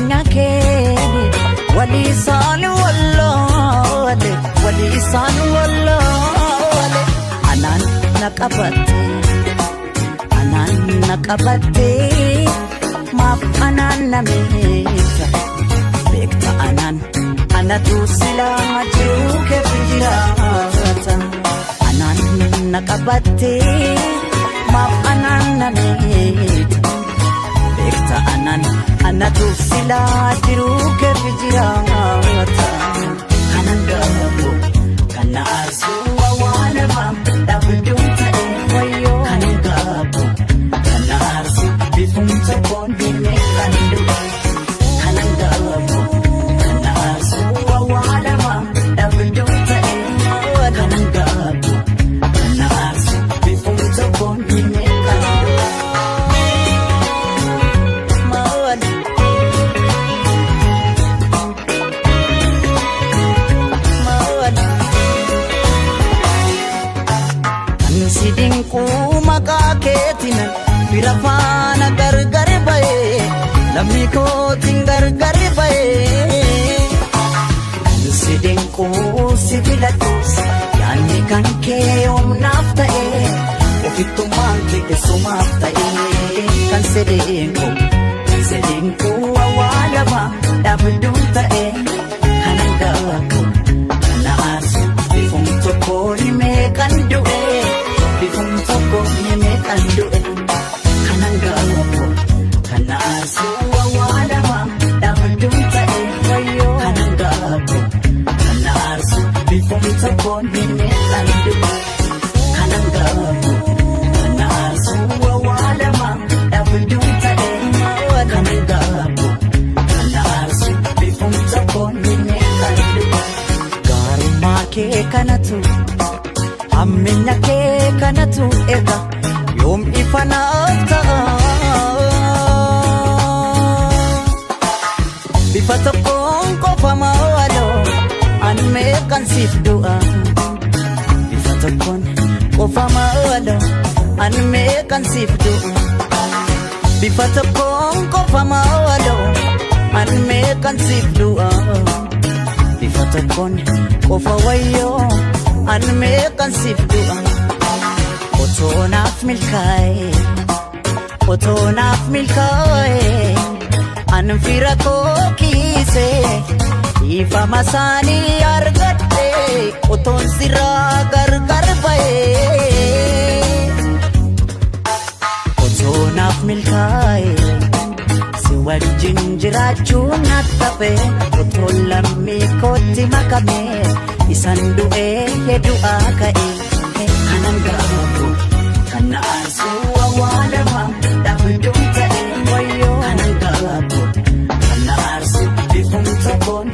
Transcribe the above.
Addunyaa keenya waliisaan walloole waliisaan walloole anaan na qabatte maaf anaan na miidha beekta anatu silaa jiru keef jiraata anaan na qabatte maaf anaan na miidha beekta anatu silaa jiru keef jiraata kanan gaabu kana arsuu awwaalama dhabduun ta'e wayyoo kanan gaabu kana arsuu bifuun tokkoon diimee kan du'e kanan gaabu kana arsuu awwaalama dhabduun ta'e kanan gaabu kana arsuu bifuun tokkoon diimee kan du'e. Sidinku maqaa keetinan bira faana gargar ba'ee lammi kootiin gargar ba'ee sidinku si filadhuus yaanni kan kee humnaaf ta'ee ofittummaan keessumaaf ta'ee kan sedinku awwaalama dhabduun ta'ee kanan gaabu kana aarsu bifuun tokko himee kan du'e. Bifuun tokko himee kan du'e kanan gaabu kana arsuu awwaalama dhabduun ta'e wayyoo kanan gaabu kana arsuu bifuun tokko himee kan du'e kanan gaabu kana arsuu awwaalama dhabduun ta'e kanan gaabu kana arsuu bifuun tokko himee kan du'e gaarummaa kee kanatu. Ammina kee kanatu erga yoom ifa naaf ta'a bifa tokkoon qofa maaloo an meeqan siif du'a bifa tokkoon qofa maaloo an meeqan siif du'a bifa tokkoon qofa maaloo an meeqan siif du'a bifa tokkoon qofa wayyoo. An meeqan siif du'a otoo naaf milkaa'e an fira koo kiisee ifama isaanii argadhe otoon sirraa gargar ba'ee otoo naaf milkaa'e si wajjin jiraachuun naaf tafe otoo lammii kootti makamee. Isan du'ee du'aa ka'ee kanan gaabu kana arsuu awwaalama dhabduun ta'e wayyoo kanan gaabu kana arsuu bifuun tokkoon